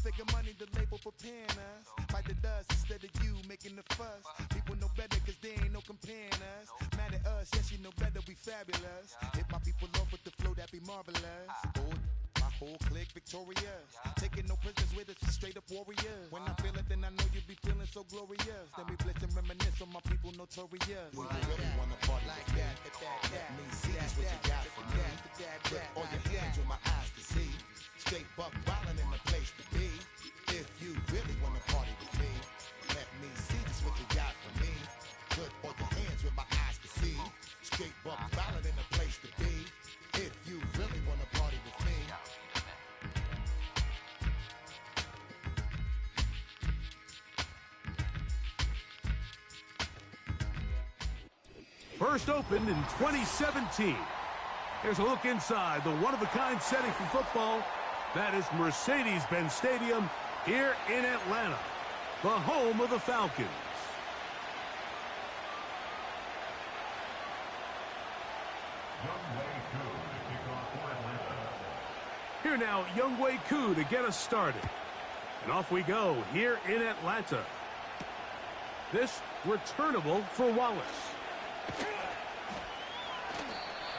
figure money the label preparing us. Fight the dust instead of you making the fuss. People know better cause they ain't no comparing us. Mad at us, yes you know better, we fabulous. Hit my people off with the flow that be marvelous. My whole clique victorious. Taking no prisoners with us, straight up warriors. When I feel it, then I know you be feeling so glorious. Then we blitz and reminisce on my people notorious. We really wanna party like that. Let me see just what you got for me. Put all your hands with my eyes to see. Straight buck wildin' in the place to be. If you really wanna party with me, let me see just what you got for me. Put all your hands with my eyes to see. Straight buck wildin' in the place to be. If you really wanna party with me. First opened in 2017. Here's a look inside the one-of-a-kind setting for football. That is Mercedes-Benz Stadium here in Atlanta, the home of the Falcons. Here now, Younghoe Koo to get us started. And off we go here in Atlanta. This returnable for Wallace.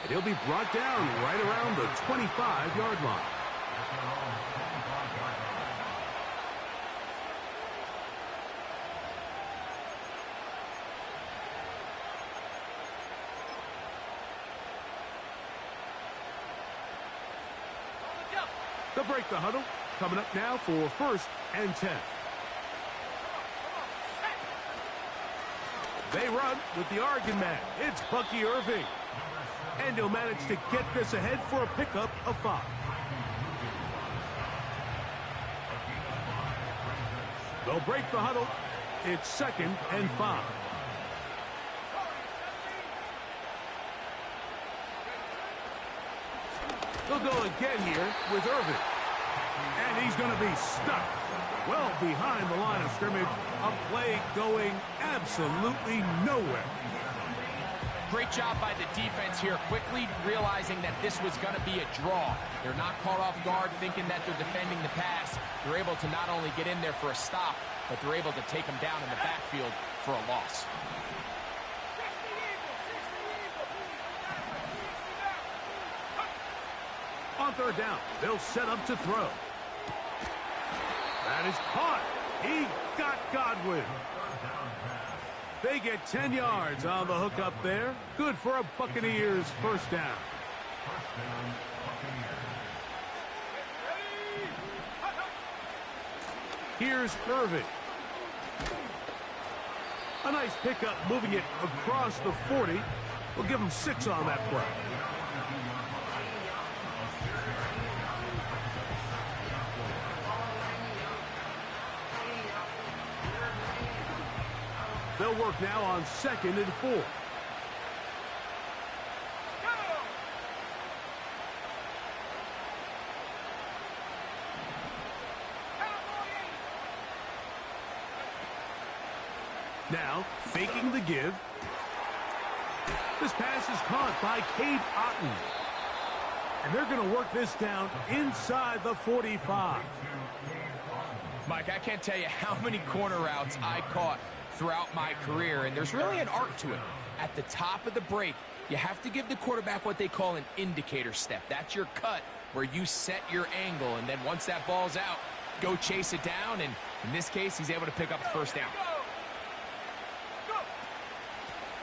And he'll be brought down right around the 25-yard line. They'll break the huddle. Coming up now for 1st and 10. They run with the Oregon man. It's Bucky Irving. And he'll manage to get this ahead for a pickup of 5. They'll break the huddle. It's 2nd and 5. They'll go again here with Irving. And he's going to be stuck well behind the line of scrimmage. A play going absolutely nowhere. Great job by the defense here, quickly realizing that this was going to be a draw. They're not caught off guard thinking that they're defending the pass. They're able to not only get in there for a stop, but they're able to take them down in the backfield for a loss. On 3rd down, they'll set up to throw. That is caught. He got Godwin. They get 10 yards on the hook up there. Good for a Buccaneers 1st down. Here's Irving. A nice pickup, moving it across the 40. We'll give him 6 on that play. They'll work now on 2nd and 4. Now, faking the give. This pass is caught by Cade Otton. And they're going to work this down inside the 45. Mike, I can't tell you how many corner routes I caught throughout my career, and there's really an art to it. At the top of the break, you have to give the quarterback what they call an indicator step. That's your cut where you set your angle, and then once that ball's out, go chase it down, and in this case, he's able to pick up the 1st down.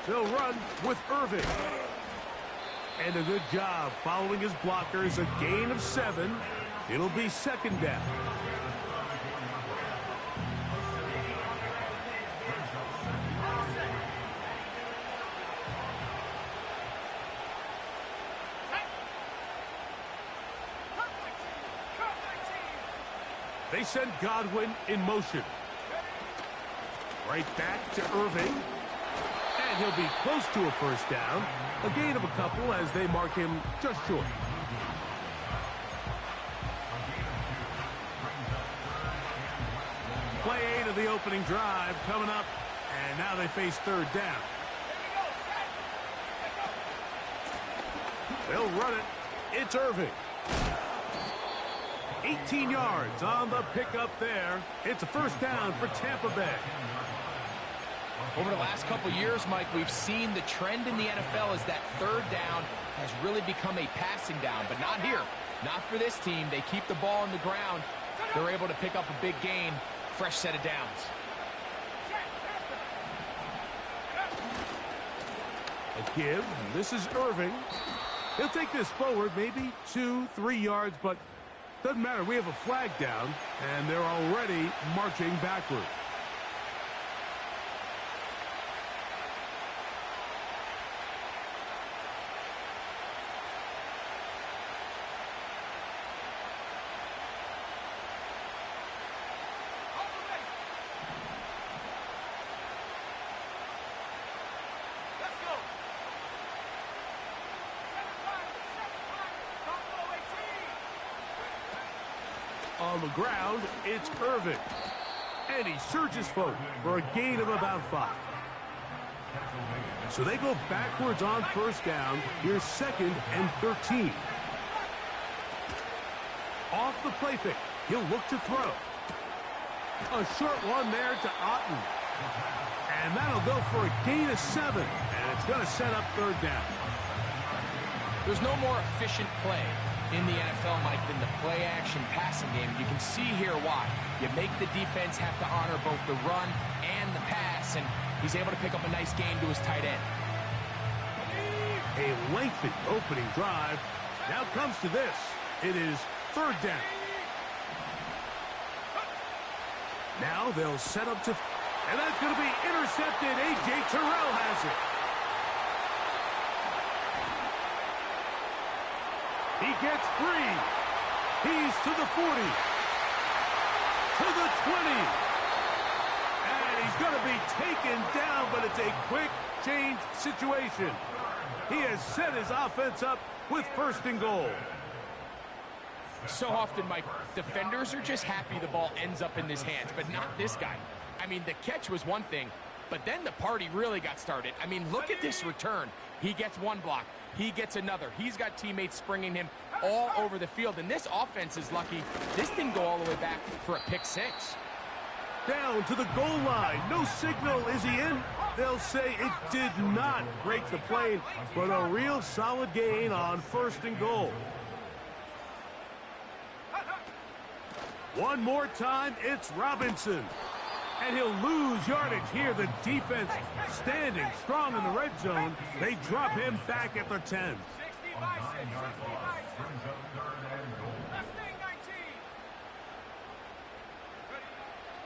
They'll run with Irving. And a good job following his blockers, a gain of 7. It'll be 2nd down. They send Godwin in motion. Right back to Irving. And he'll be close to a 1st down. A gain of a couple as they mark him just short. Play 8 of the opening drive coming up. And now they face 3rd down. They'll run it. It's Irving. 18 yards on the pickup there. It's a first down for Tampa Bay. Over the last couple years, Mike, we've seen the trend in the NFL is that third down has really become a passing down, but not here. Not for this team. They keep the ball on the ground. They're able to pick up a big gain. Fresh set of downs. A give. This is Irving. He'll take this forward, maybe 2-3 yards, but doesn't matter. We have a flag down, and they're already marching backward. On the ground, it's Irving. And he surges forward for a gain of about 5. So they go backwards on first down. Here's 2nd and 13. Off the play fake. He'll look to throw. A short one there to Otten. And that'll go for a gain of 7. And it's going to set up third down. There's no more efficient play in the NFL, Mike, than the play-action passing game. You can see here why. You make the defense have to honor both the run and the pass, and he's able to pick up a nice gain to his tight end. A lengthy opening drive. Now comes to this. It is third down. Now they'll set up to... And that's going to be intercepted. A.J. Terrell has it. He gets free. He's to the 40. To the 20. And he's going to be taken down, but it's a quick change situation. He has set his offense up with 1st and goal. So often, Mike, defenders are just happy the ball ends up in his hands, but not this guy. I mean, the catch was one thing, but then the party really got started. I mean, look at this return. He gets one block. He gets another. He's got teammates springing him all over the field, and this offense is lucky. This didn't go all the way back for a pick 6. Down to the goal line. No signal. Is he in? They'll say it did not break the plane, but a real solid gain on 1st and goal. One more time, it's Robinson. And he'll lose yardage here. The defense standing strong in the red zone. They drop him back at the 10.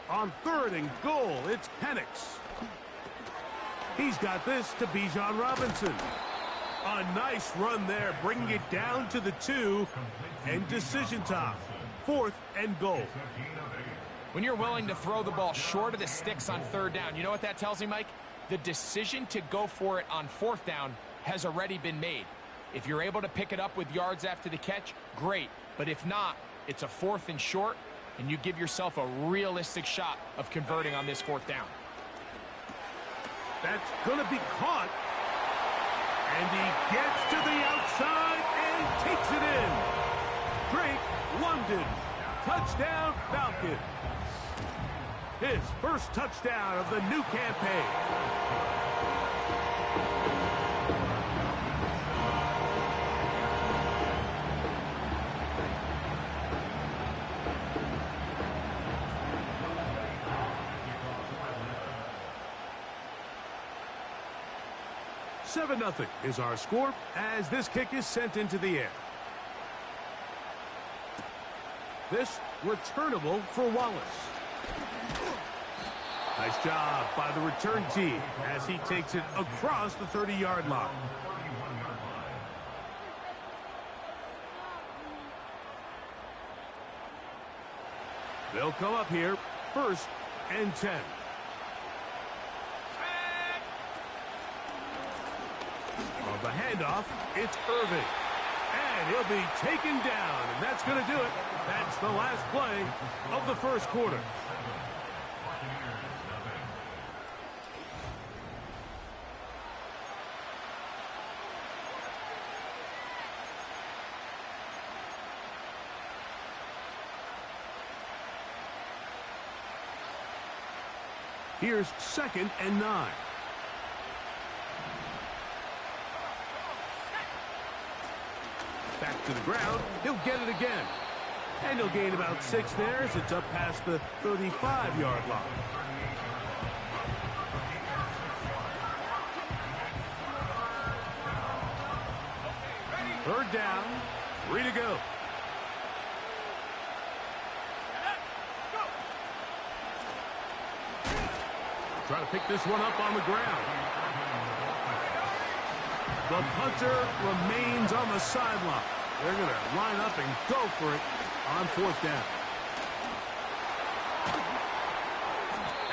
On 3rd and goal, it's Penix. He's got this to Bijan Robinson. A nice run there, bringing it down to the 2. And decision time. 4th and goal. When you're willing to throw the ball short of the sticks on 3rd down, you know what that tells me, Mike? The decision to go for it on 4th down has already been made. If you're able to pick it up with yards after the catch, great. But if not, it's a 4th and short, and you give yourself a realistic shot of converting on this 4th down. That's going to be caught. And he gets to the outside and takes it in. Drake London. Touchdown, Falcons. His first touchdown of the new campaign. $7-0 is our score as this kick is sent into the air. This returnable for Wallace. Nice job by the return team as he takes it across the 30-yard line. They'll come up here, 1st and 10. On the handoff, it's Irving. And he'll be taken down, and that's going to do it. That's the last play of the 1st quarter. Here's 2nd and 9. Back to the ground. He'll get it again. And he'll gain about 6 there as it's up past the 35-yard line. Third down, 3 to go. Try to pick this one up on the ground. The punter remains on the sideline. They're going to line up and go for it on 4th down.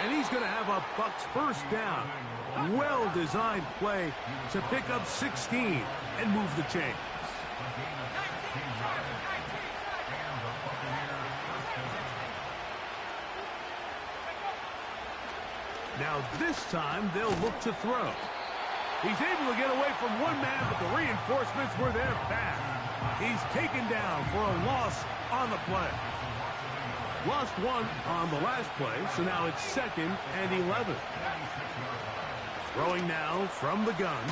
And he's going to have a Bucs first down. Well-designed play to pick up 16 and move the chains. Now this time they'll look to throw. He's able to get away from one man, but the reinforcements were there fast. He's taken down for a loss on the play. Lost one on the last play, so now it's 2nd and 11. Throwing now from the gun.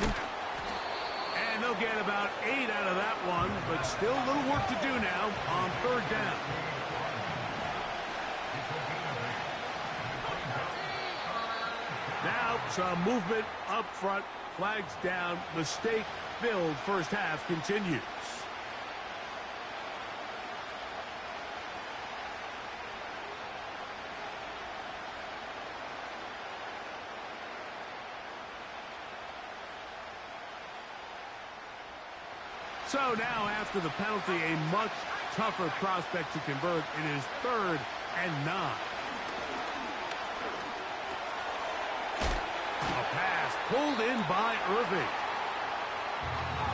And they'll get about 8 out of that one, but still a little work to do now on 3rd down. Now some movement up front. Flags down. Mistake-filled first half continues. So now after the penalty, a much tougher prospect to convert. It is 3rd and 9. A pass pulled in by Irving.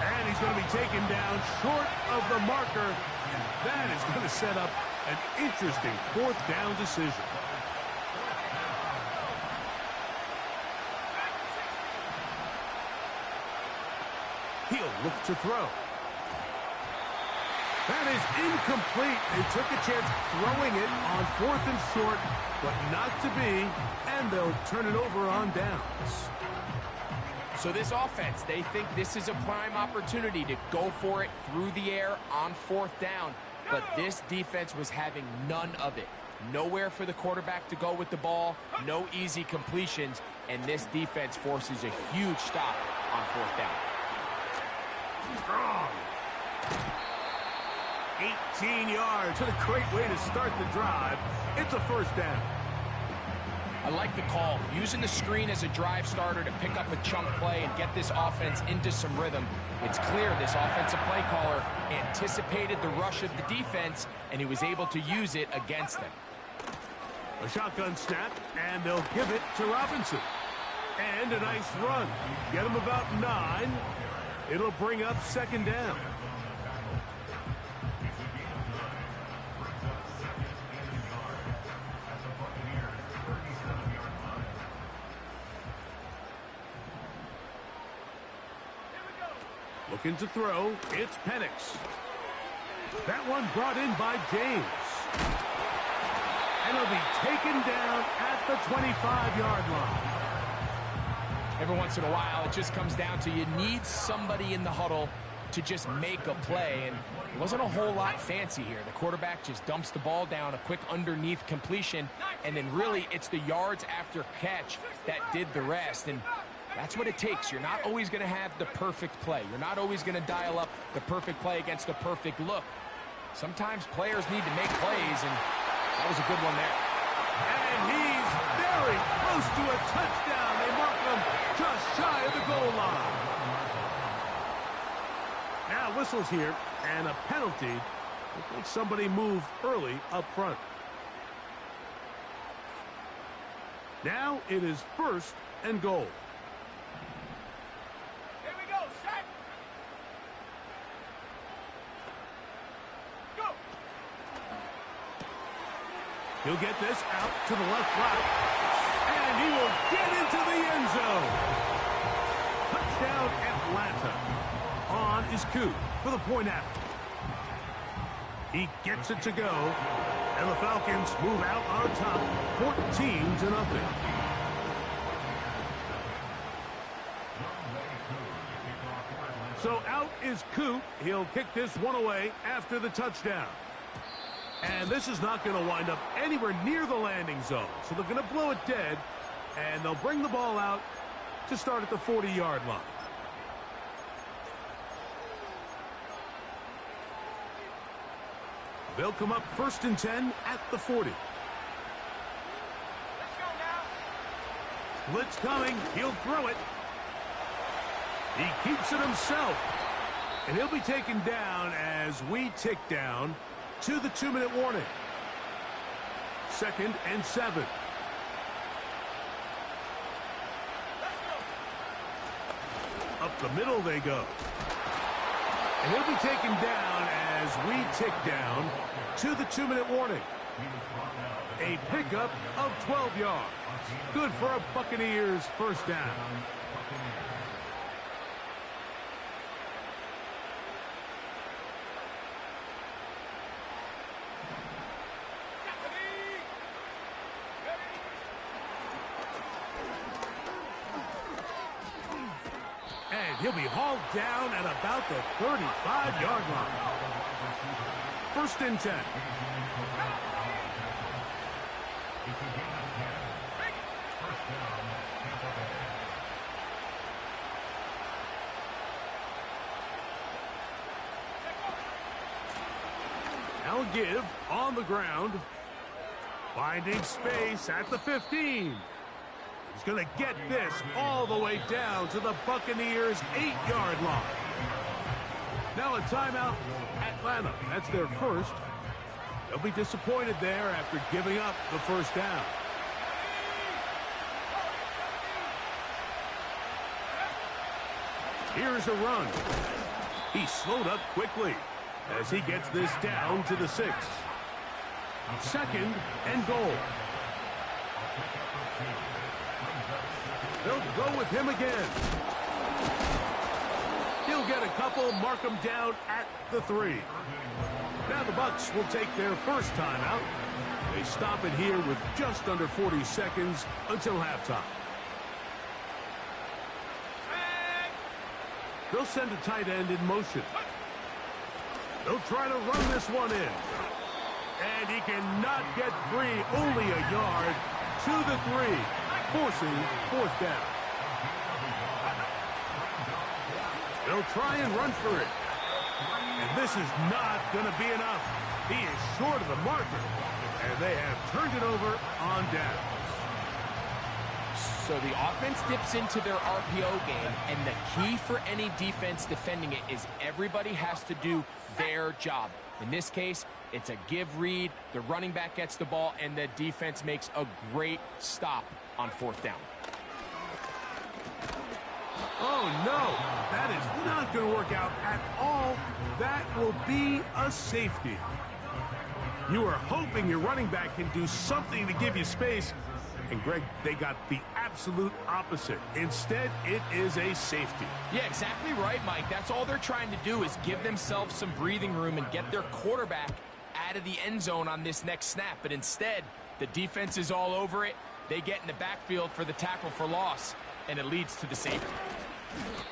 And he's going to be taken down short of the marker. And that is going to set up an interesting 4th down decision. He'll look to throw. That is incomplete. They took a chance throwing it on 4th and short, but not to be, and they'll turn it over on downs. So this offense, they think this is a prime opportunity to go for it through the air on 4th down, but this defense was having none of it. Nowhere for the quarterback to go with the ball, no easy completions, and this defense forces a huge stop on 4th down. Strong. 18 yards. What a great way to start the drive. It's a 1st down. I like the call. Using the screen as a drive starter to pick up a chunk play and get this offense into some rhythm. It's clear this offensive play caller anticipated the rush of the defense, and he was able to use it against them. A shotgun snap, and they'll give it to Robinson. And a nice run. Get him about 9. It'll bring up 2nd down. Looking to throw, it's Penix. That one brought in by James. And he'll be taken down at the 25-yard line. Every once in a while, it just comes down to you need somebody in the huddle to just make a play, and it wasn't a whole lot fancy here. The quarterback just dumps the ball down, a quick underneath completion, and then really it's the yards after catch that did the rest, and that's what it takes. You're not always going to have the perfect play. You're not always going to dial up the perfect play against the perfect look. Sometimes players need to make plays, and that was a good one there. And he's very close to a touchdown. They mark him just shy of the goal line. Now whistles here, and a penalty. I think somebody moved early up front. Now it is 1st and goal. Here we go, set. Go. He'll get this out to the left route, and he will get into the end zone. Touchdown Atlanta. On is Coop for the point after. He gets it to go, and the Falcons move out on top 14-0. So out is Coop. He'll kick this one away after the touchdown. And this is not going to wind up anywhere near the landing zone. So they're going to blow it dead, and they'll bring the ball out to start at the 40-yard line. They'll come up 1st and 10 at the 40. Let's go now. Blitz coming. He'll throw it. He keeps it himself. And he'll be taken down as we tick down to the 2-minute warning. 2nd and 7. Up the middle they go. And he'll be taken down as we tick down to the 2-minute warning. A pickup of 12 yards. Good for a Buccaneers first down. And he'll be hauled down at about the 35-yard line. 1st and 10. Now give on the ground. Finding space at the 15. He's going to get this all the way down to the Buccaneers' 8-yard line. Now a timeout, Atlanta. That's their first. They'll be disappointed there after giving up the first down. Here's a run. He slowed up quickly as he gets this down to the 6. 2nd and goal. They'll go with him again. He'll get a couple, mark him down at the 3. Now the Bucs will take their first timeout. They stop it here with just under 40 seconds until halftime. They'll send a tight end in motion. They'll try to run this one in. And he cannot get free, only a yard to the 3, forcing 4th down. They'll try and run for it. And this is not going to be enough. He is short of the marker. And they have turned it over on downs. So the offense dips into their RPO game, and the key for any defense defending it is everybody has to do their job. In this case, it's a give read, the running back gets the ball, and the defense makes a great stop on 4th down. Oh, no. That is not going to work out at all. That will be a safety. You are hoping your running back can do something to give you space. And, Greg, they got the absolute opposite. Instead, it is a safety. Yeah, exactly right, Mike. That's all they're trying to do is give themselves some breathing room and get their quarterback out of the end zone on this next snap. But instead, the defense is all over it. They get in the backfield for the tackle for loss, and it leads to the safety.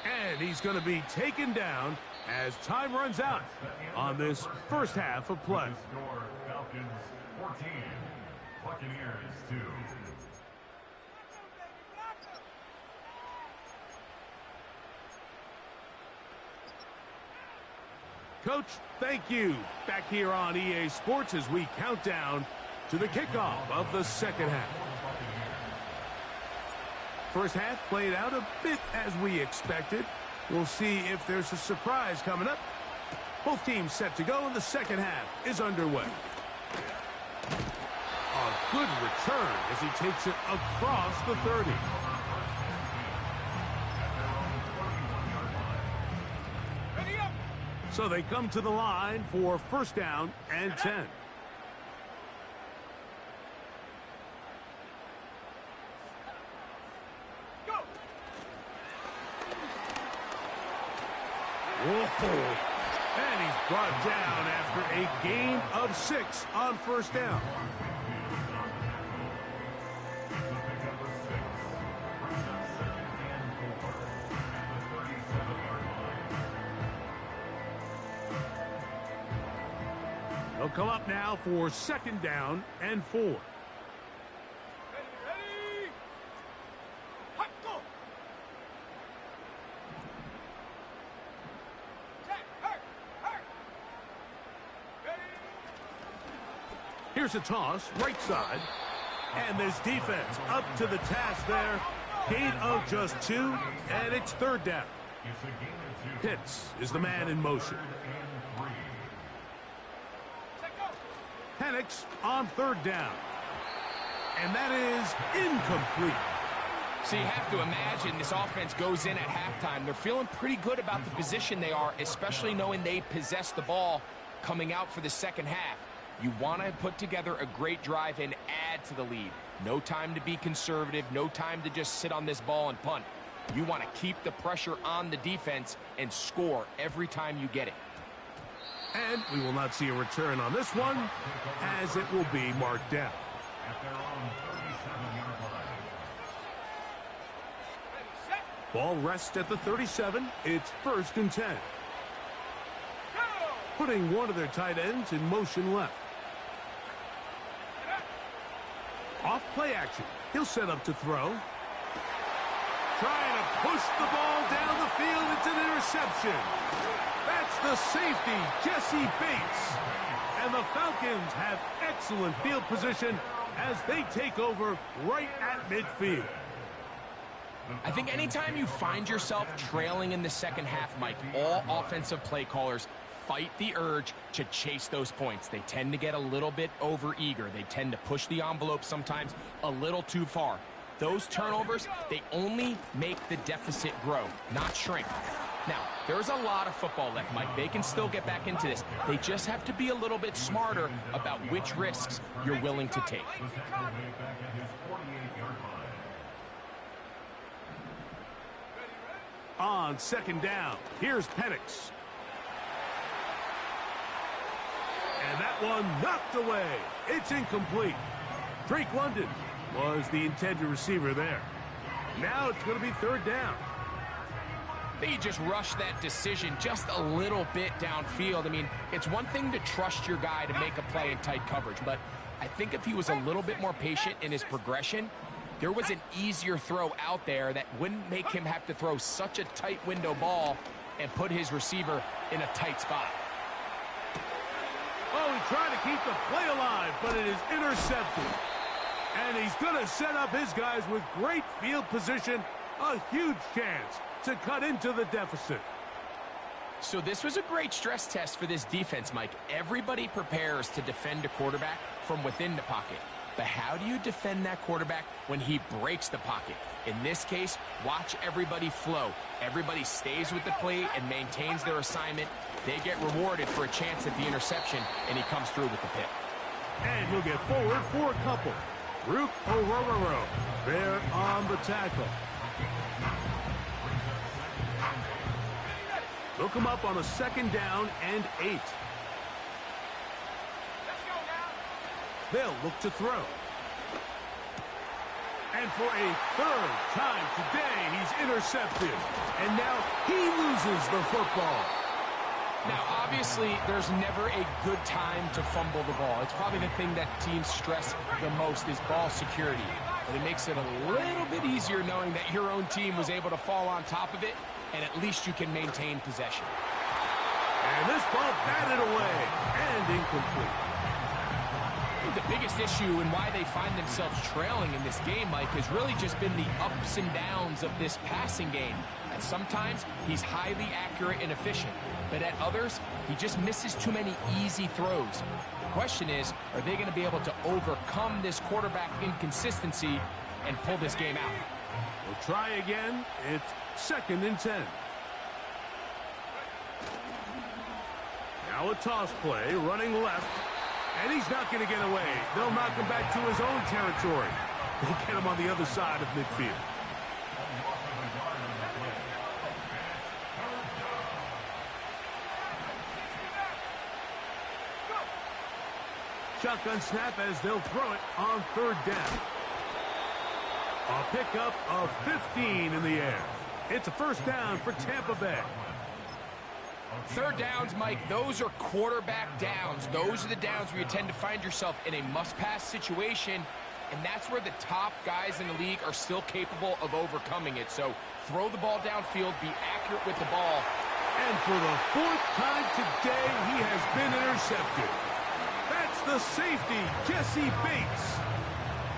And he's going to be taken down as time runs out on this first half of play. Falcons 14, Buccaneers 2. Coach, thank you. Back here on EA Sports as we count down to the kickoff of the second half. First half played out a bit as we expected. We'll see if there's a surprise coming up. Both teams set to go, and the second half is underway. A good return as he takes it across the 30. So they come to the line for 1st down and 10. Whoa. And he's brought down after a gain of 6 on 1st down. They'll come up now for 2nd down and 4. Ready. Hot, go. Check. Hurt. Ready. Here's a toss, right side. And this defense up to the task there. Gain of just 2, and it's 3rd down. Pitts is the man in motion. Penix on 3rd down. And that is incomplete. So you have to imagine this offense goes in at halftime. They're feeling pretty good about the position they are, especially knowing they possess the ball coming out for the second half. You want to put together a great drive and add to the lead. No time to be conservative, no time to just sit on this ball and punt. You want to keep the pressure on the defense and score every time you get it. And we will not see a return on this one, as it will be marked down. Ball rests at the 37. It's 1st and 10. Putting one of their tight ends in motion left. Off play action. He'll set up to throw. Trying to push the ball down the field. It's an interception. That's the safety, Jesse Bates. And the Falcons have excellent field position as they take over right at midfield. I think anytime you find yourself trailing in the second half, Mike, all offensive play callers fight the urge to chase those points. They tend to get a little bit overeager. They tend to push the envelope sometimes a little too far. Those turnovers, they only make the deficit grow, not shrink. Now, there's a lot of football left, Mike. They can still get back into this. They just have to be a little bit smarter about which risks you're willing to take. On 2nd down, here's Penix. And that one knocked away. It's incomplete. Drake London was the intended receiver there. Now it's going to be 3rd down. They just rushed that decision just a little bit downfield. I mean, it's one thing to trust your guy to make a play in tight coverage, but I think if he was a little bit more patient in his progression, there was an easier throw out there that wouldn't make him have to throw such a tight window ball and put his receiver in a tight spot. Oh, he tried to keep the play alive, but it is intercepted. And he's going to set up his guys with great field position. A huge chance to cut into the deficit. So this was a great stress test for this defense, Mike. Everybody prepares to defend a quarterback from within the pocket. But how do you defend that quarterback when he breaks the pocket? In this case, watch everybody flow. Everybody stays with the play and maintains their assignment. They get rewarded for a chance at the interception, and he comes through with the pick. And he'll get forward for a couple. Rook Orororo there on the tackle. They'll come up on a 2nd down and 8. They'll look to throw. And for a 3rd time today, he's intercepted. And now he loses the football. Now, obviously, there's never a good time to fumble the ball. It's probably the thing that teams stress the most is ball security. But it makes it a little bit easier knowing that your own team was able to fall on top of it, and at least you can maintain possession. And this ball batted away and incomplete. The biggest issue and why they find themselves trailing in this game, Mike, has really just been the ups and downs of this passing game. And sometimes he's highly accurate and efficient, but at others, he just misses too many easy throws. The question is, are they going to be able to overcome this quarterback inconsistency and pull this game out? We'll try again. It's 2nd and 10. Now a toss play, running left. And he's not going to get away. They'll knock him back to his own territory. They'll get him on the other side of midfield. Shotgun snap as they'll throw it on 3rd down. A pickup of 15 in the air. It's a 1st down for Tampa Bay. Third downs, Mike, those are quarterback downs. Those are the downs where you tend to find yourself in a must-pass situation, and that's where the top guys in the league are still capable of overcoming it. So throw the ball downfield, be accurate with the ball. And for the fourth time today, he has been intercepted. That's the safety, Jesse Bates.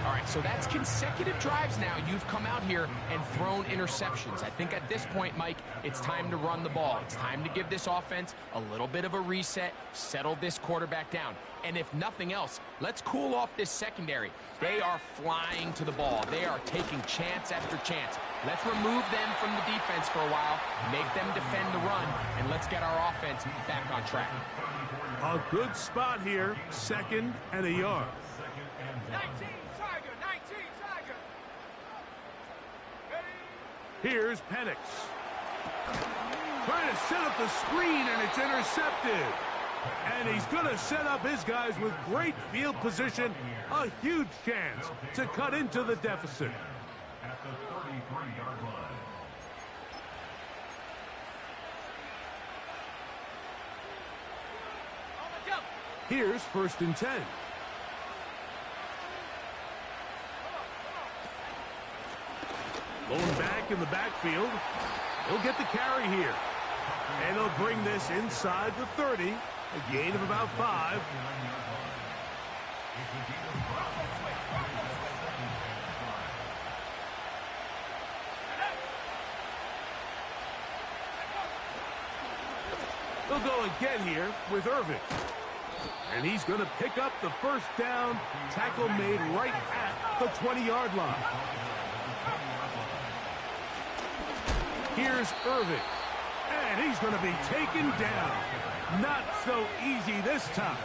All right, so that's consecutive drives now. You've come out here and thrown interceptions. I think at this point, Mike, it's time to run the ball. It's time to give this offense a little bit of a reset, settle this quarterback down. And if nothing else, let's cool off this secondary. They are flying to the ball. They are taking chance after chance. Let's remove them from the defense for a while, make them defend the run, and let's get our offense back on track. A good spot here, 2nd and a yard. 19, Tiger, 19, Tiger. Here's Penix. Trying to set up the screen, and it's intercepted. And he's going to set up his guys with great field position. A huge chance to cut into the deficit. At the 33-yard line. Here's 1st and 10. Going back in the backfield. He'll get the carry here. And he'll bring this inside the 30. A gain of about 5. They'll go again here with Irvin. And he's going to pick up the first down. Tackle made right at the 20-yard line. Here's Irvin. And he's going to be taken down. Not so easy this time.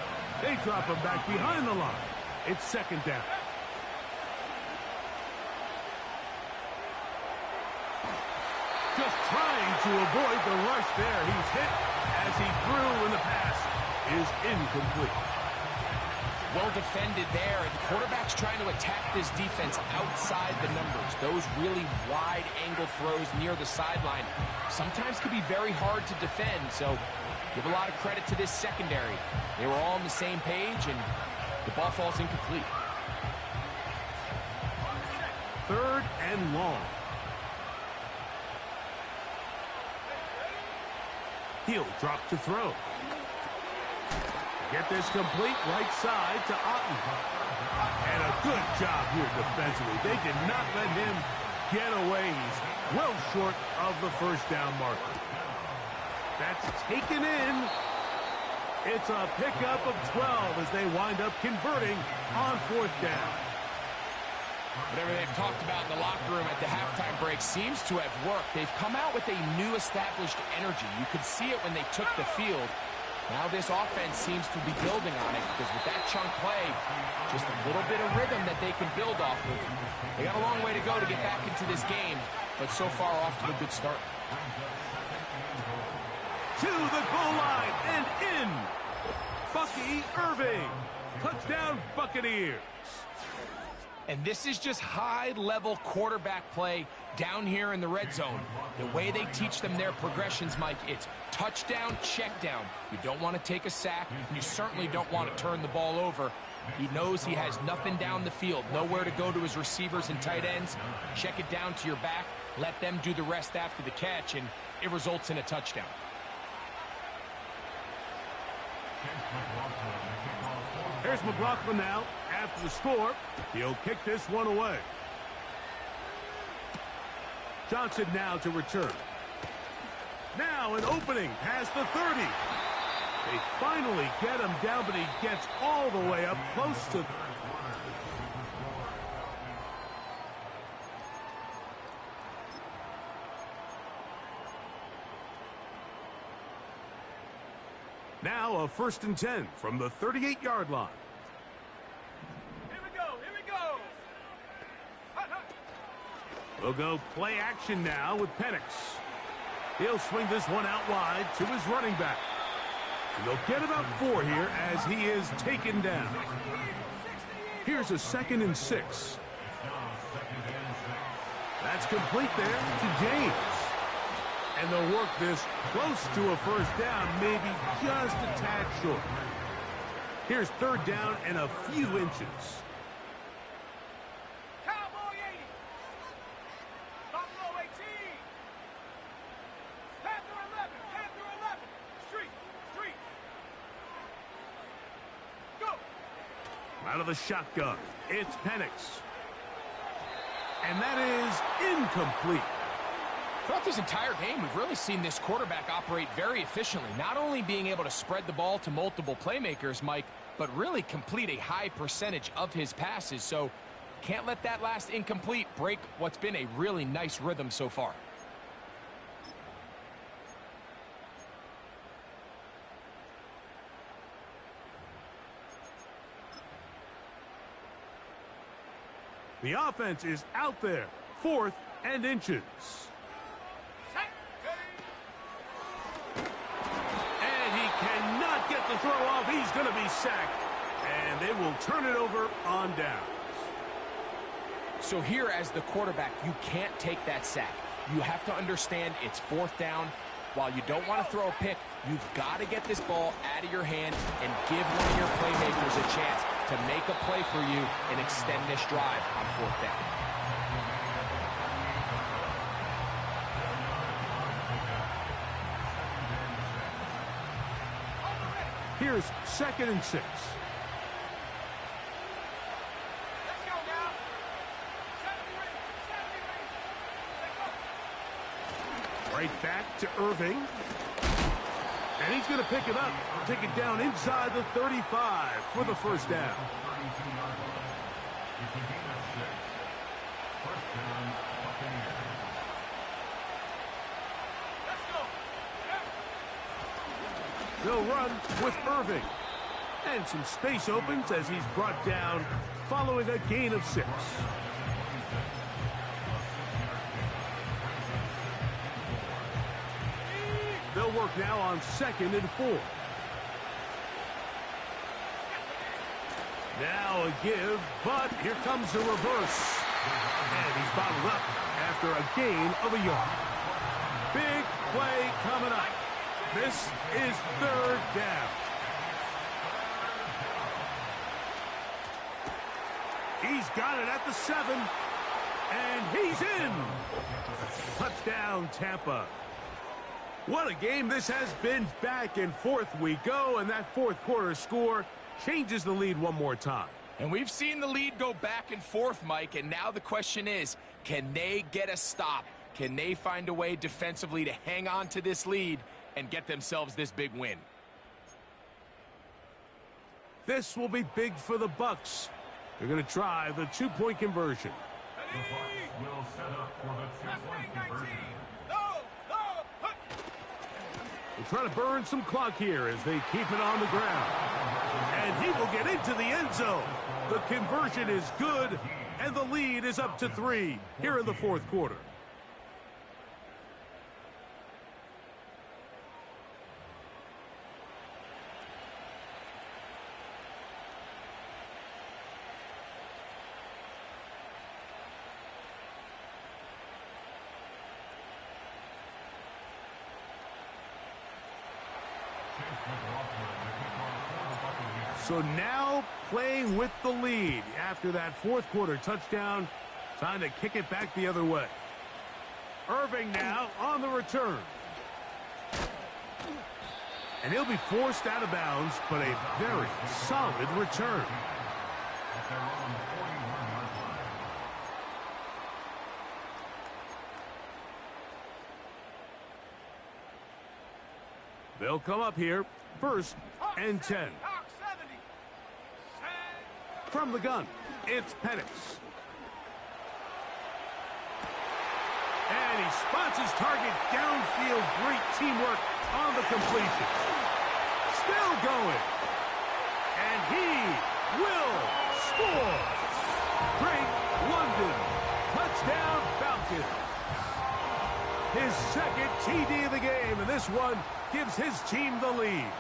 They drop him back behind the line. It's 2nd down. Just trying to avoid the rush there. He's hit as he threw, and the pass is incomplete. Well defended there, and the quarterback's trying to attack this defense outside the numbers. Those really wide angle throws near the sideline sometimes can be very hard to defend, so give a lot of credit to this secondary. They were all on the same page, and the ball falls incomplete. 3rd and long. He'll drop to throw. Get this complete right side to Otten. And a good job here defensively. They did not let him get away. He's well short of the first down marker. That's taken in. It's a pickup of 12 as they wind up converting on 4th down. Whatever they've talked about in the locker room at the halftime break seems to have worked. They've come out with a new established energy. You could see it when they took the field. Now this offense seems to be building on it because with that chunk play, just a little bit of rhythm that they can build off of. They got a long way to go to get back into this game, but so far off to a good start. To the goal line and in. Bucky Irving. Touchdown Buccaneers. And this is just high-level quarterback play down here in the red zone. The way they teach them their progressions, Mike, it's touchdown, check down. You don't want to take a sack, and you certainly don't want to turn the ball over. He knows he has nothing down the field, nowhere to go to his receivers and tight ends. Check it down to your back, let them do the rest after the catch, and it results in a touchdown. Here's McLaughlin now. After the score, he'll kick this one away. Johnson now to return. Now an opening past the 30. They finally get him down, but he gets all the way up close to... Now a 1st and 10 from the 38-yard line. Here we go, here we go. We'll go play action now with Penix. He'll swing this one out wide to his running back. And they'll get about 4 here as he is taken down. Here's a 2nd and 6. That's complete there to James. And they'll work this close to a first down, maybe just a tad short. Here's third down and a few inches. Cowboy 80. Buffalo 18. Panther 11. Panther 11. Street. Street. Go. Out of the shotgun, it's Penix. And that is incomplete. Throughout this entire game, we've really seen this quarterback operate very efficiently, not only being able to spread the ball to multiple playmakers, Mike, but really complete a high percentage of his passes. So can't let that last incomplete break what's been a really nice rhythm so far. The offense is out there, 4th and inches. And he cannot get the throw off. He's going to be sacked. And they will turn it over on downs. So here as the quarterback, you can't take that sack. You have to understand it's 4th down. While you don't want to throw a pick, you've got to get this ball out of your hand and give one of your playmakers a chance to make a play for you and extend this drive on 4th down. Here's 2nd and 6. Let's go now. 70 Right back to Irving. And he's going to pick it up, take it down inside the 35 for the first down. They'll run with Irving. And some space opens as he's brought down following a gain of 6. They'll work now on 2nd and 4. Now a give, but here comes the reverse. And he's bottled up after a gain of a yard. Big play coming up. This is 3rd down. He's got it at the 7. And he's in. Touchdown, Tampa. What a game this has been. Back and forth we go, and that 4th quarter score changes the lead one more time. And we've seen the lead go back and forth, Mike, and now the question is, can they get a stop? Can they find a way defensively to hang on to this lead and get themselves this big win? This will be big for the Bucs. They're going to try the 2-point conversion. The Bucs will set up for the 2-point conversion. They're trying to burn some clock here as they keep it on the ground. And he will get into the end zone. The conversion is good, and the lead is up to 3 here in the 4th quarter. So now playing with the lead after that 4th quarter touchdown. Time to kick it back the other way. Irving now on the return. And he'll be forced out of bounds, but a very solid return. They'll come up here, 1st and 10. From the gun, it's Penix. And he spots his target downfield. Great teamwork on the completion. Still going. And he will score. Drake London. Touchdown Falcons. His 2nd TD of the game, and this one gives his team the lead.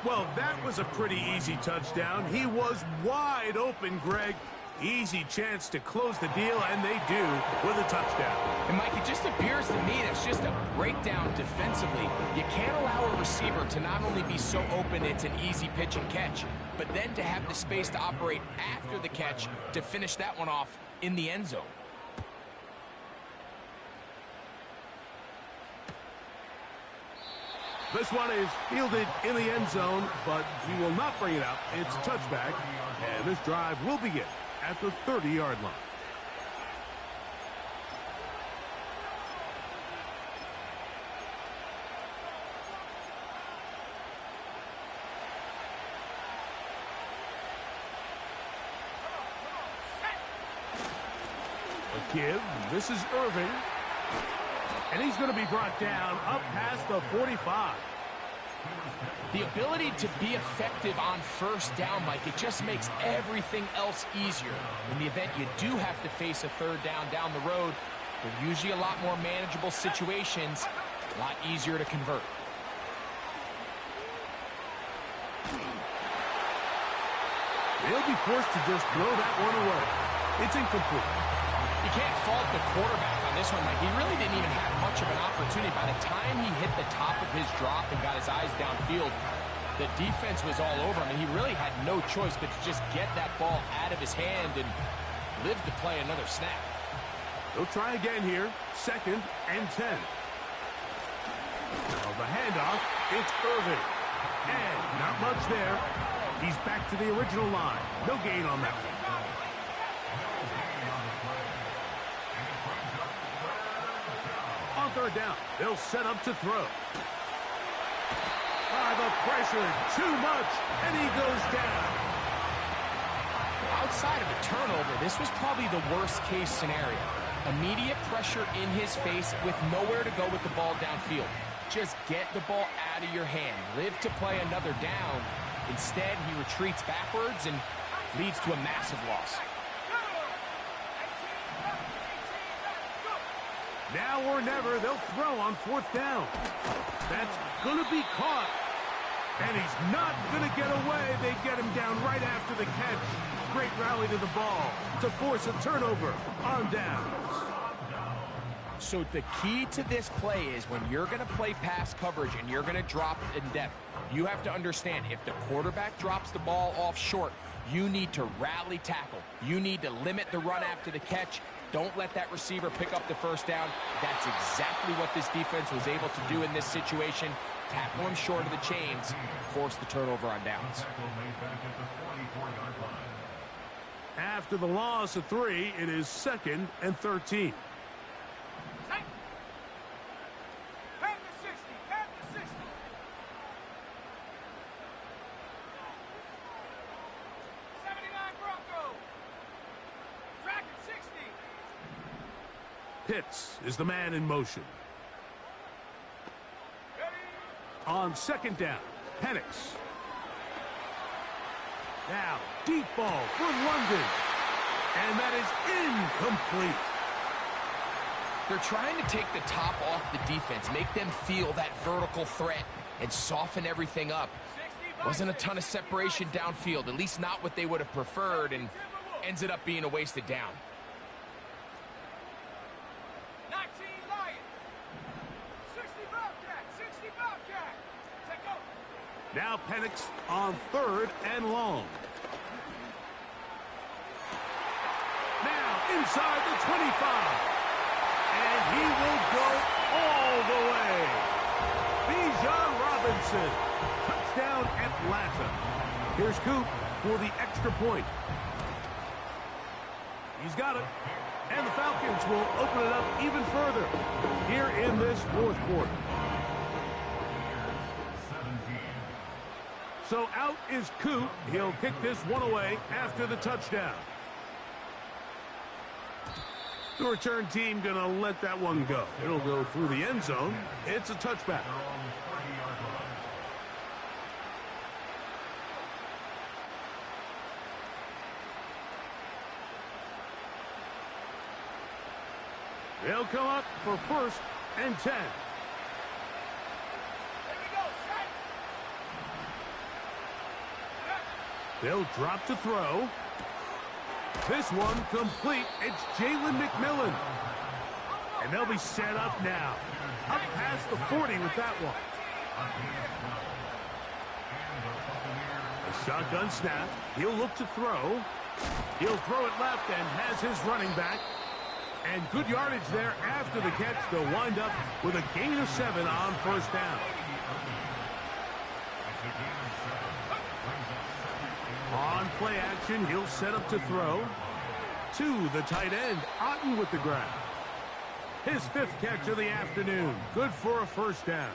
Well, that was a pretty easy touchdown. He was wide open, Greg. Easy chance to close the deal, and they do with a touchdown. And, Mike, it just appears to me that's just a breakdown defensively. You can't allow a receiver to not only be so open it's an easy pitch and catch, but then to have the space to operate after the catch to finish that one off in the end zone. This one is fielded in the end zone, but he will not bring it out. It's a touchback, and this drive will begin at the 30-yard line. A give. This is Irving. And he's going to be brought down up past the 45. The ability to be effective on first down, Mike, it just makes everything else easier. In the event you do have to face a third down the road, they're usually a lot more manageable situations, a lot easier to convert. They'll be forced to just throw that one away. It's incomplete. You can't fault the quarterback on this one. Like, he really didn't even have much of an opportunity. By the time he hit the top of his drop and got his eyes downfield, the defense was all over him, and he really had no choice but to just get that ball out of his hand and live to play another snap. They'll try again here. 2nd and 10. Now the handoff, it's Irving. And not much there. He's back to the original line. No gain on that one. On 3rd down, they'll set up to throw. The pressure, too much, and he goes down. Outside of a turnover, this was probably the worst-case scenario. Immediate pressure in his face with nowhere to go with the ball downfield. Just get the ball out of your hand. Live to play another down. Instead, he retreats backwards and leads to a massive loss. Now or never, they'll throw on 4th down. That's going to be caught. And he's not going to get away. They get him down right after the catch. Great rally to the ball to force a turnover on downs. So the key to this play is when you're going to play pass coverage and you're going to drop in depth, you have to understand if the quarterback drops the ball off short, you need to rally tackle. You need to limit the run after the catch. Don't let that receiver pick up the first down. That's exactly what this defense was able to do in this situation. Tackle him short of the chains, force the turnover on downs. After the loss of 3, it is 2nd and 13. Pass the 60, pass the 60. 79 Broncos. Track at 60. Pitts is the man in motion. On 2nd down, Penix. Now, deep ball for London. And that is incomplete. They're trying to take the top off the defense, make them feel that vertical threat, and soften everything up. Wasn't a ton of separation downfield, at least not what they would have preferred, and ends it up being a wasted down. 19 Lion. 60 Bobcat, 60 Bobcat. Take over. Now Penix on 3rd and long. Now inside the 25. And he will go all the way. Bijan Robinson. Touchdown Atlanta. Here's Coop for the extra point. He's got it. And the Falcons will open it up even further here in this 4th quarter. So out is Coop. He'll kick this one away after the touchdown. The return team going to let that one go. It'll go through the end zone. It's a touchback. They'll come up for 1st and 10. Here we go, set. They'll drop to throw. This one complete. It's Jalen McMillan. And they'll be set up now. Up past the 40 with that one. A shotgun snap. He'll look to throw. He'll throw it left and has his running back. And good yardage there after the catch. They'll wind up with a gain of 7 on first down. On play action, he'll set up to throw. To the tight end, Otten with the grab. His 5th catch of the afternoon. Good for a first down.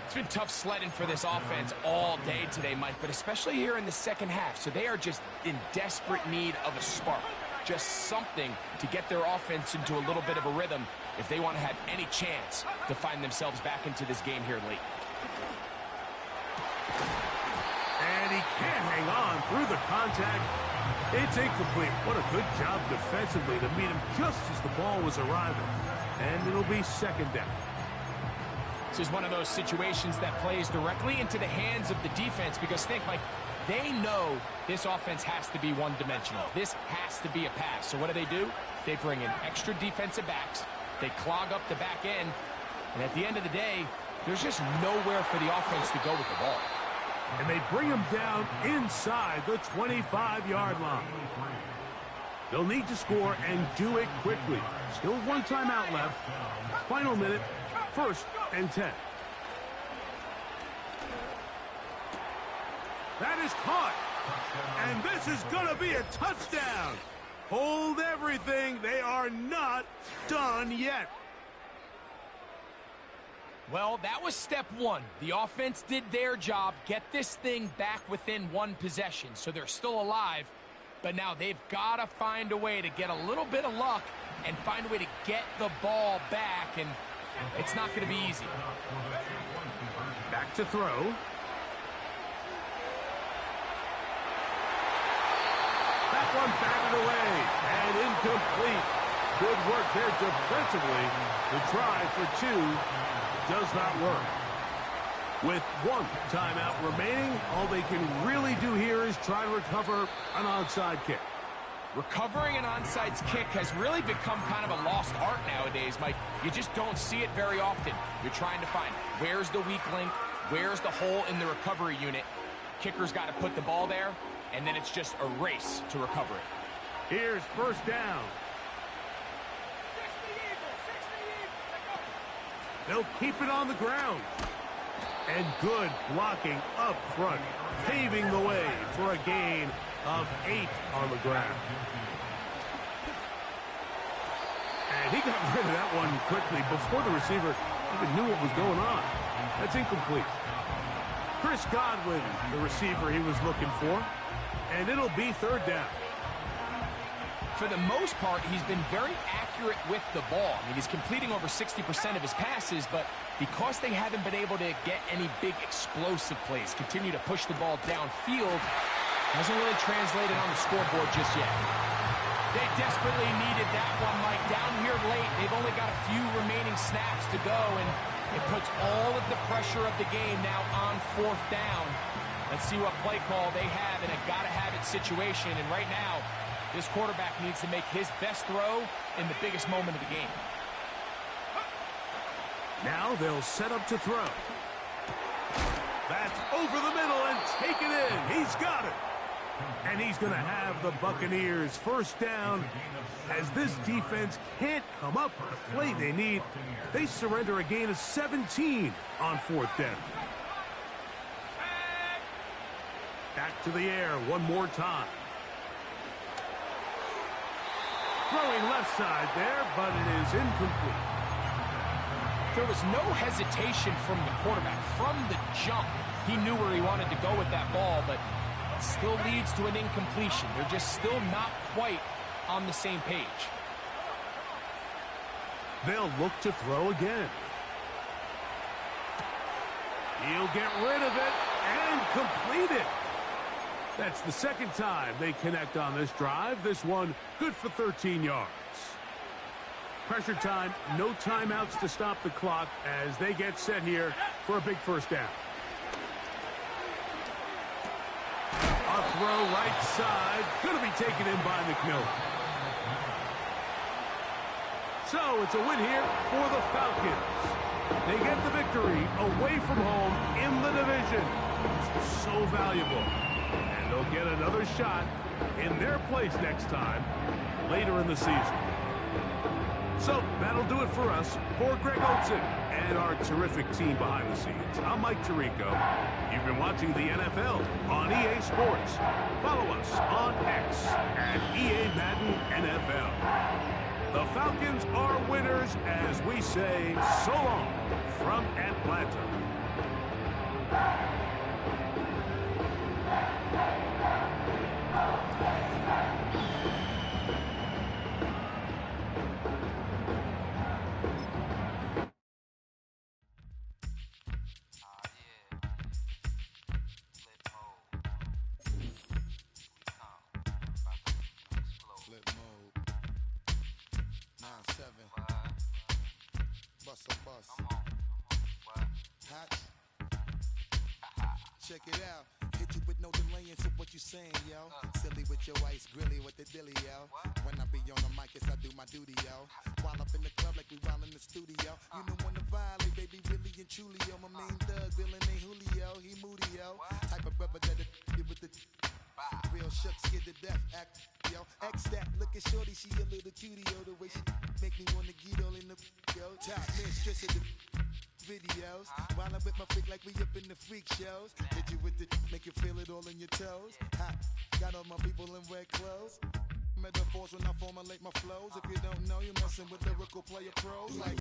It's been tough sledding for this offense all day today, Mike, but especially here in the second half. So they are just in desperate need of a spark. Just something to get their offense into a little bit of a rhythm if they want to have any chance to find themselves back into this game here late. And he can't hang on through the contact. It's incomplete. What a good job defensively to meet him just as the ball was arriving. And it'll be second down. This is one of those situations that plays directly into the hands of the defense because think, Mike, they know this offense has to be one-dimensional. This has to be a pass. So what do? They bring in extra defensive backs. They clog up the back end. And at the end of the day, there's just nowhere for the offense to go with the ball. And they bring him down inside the 25-yard line. They'll need to score and do it quickly. Still one timeout left. Final minute, 1st and 10. That is caught. And this is going to be a touchdown. Hold everything. They are not done yet. Well, that was step 1. The offense did their job, get this thing back within 1 possession. So they're still alive, but now they've got to find a way to get a little bit of luck and find a way to get the ball back, and it's not going to be easy. Back to throw. That one batted away and incomplete. Good work there defensively. The try for 2 does not work. With 1 timeout remaining, all they can really do here is try to recover an onside kick. Recovering an onside kick has really become kind of a lost art nowadays, Mike. You just don't see it very often. You're trying to find where's the weak link, where's the hole in the recovery unit. Kicker's got to put the ball there, and then it's just a race to recover it. Here's first down. They'll keep it on the ground. And good blocking up front, paving the way for a gain of 8 on the ground. And he got rid of that one quickly before the receiver even knew what was going on. That's incomplete. Chris Godwin, the receiver he was looking for. And it'll be 3rd down. For the most part, he's been very accurate with the ball. I mean, he's completing over 60% of his passes, but because they haven't been able to get any big explosive plays, continue to push the ball downfield, hasn't really translated on the scoreboard just yet. They desperately needed that one, Mike. Down here late, they've only got a few remaining snaps to go, and it puts all of the pressure of the game now on 4th down. Let's see what play call they have in a gotta-have-it situation, and right now, this quarterback needs to make his best throw in the biggest moment of the game. Now they'll set up to throw. That's over the middle and take it in. He's got it. And he's going to have the Buccaneers first down. As this defense can't come up with the play they need, they surrender a gain of 17 on 4th down. Back to the air one more time. Throwing left side there, but it is incomplete. There was no hesitation from the quarterback. From the jump, he knew where he wanted to go with that ball, but it still leads to an incompletion. They're just still not quite on the same page. They'll look to throw again. He'll get rid of it and complete it. That's the 2nd time they connect on this drive. This one good for 13 yards. Pressure time, no timeouts to stop the clock as they get set here for a big first down. A throw right side. Going to be taken in by McMillan. So it's a win here for the Falcons. They get the victory away from home in the division. It's so valuable. And they'll get another shot in their place next time later in the season. So that'll do it for us. For Greg Olson and our terrific team behind the scenes, I'm Mike Tirico. You've been watching the NFL on EA Sports. Follow us on X at EA Madden NFL. The Falcons are winners as we say so long from Atlanta. Flip mode. 9-7. Bust a bus. Hot. Check it out. Hit you with no delaying, so what you saying, yo? Silly with your ice grilly with the dilly, yo. When I be on the mic, yes, I do my duty, yo. While up in the club like we while in the studio. You know when to violate, baby, really and truly, yo. My main thug, villain ain't Julio, he moody, yo. Type of rubber that it with the real shook, scared to death, act, yo. X that, look at shorty, she a little cutie, yo. The way she make me wanna get all in the, yo. Top mistress of the videos. While I'm with my freak like we up in the freak shows. Hit you with the, make you feel it all in your toes. Hot, got all my people in red clothes. Metaphors when I formulate my flows. If you don't know, you're messing with lyrical player pros like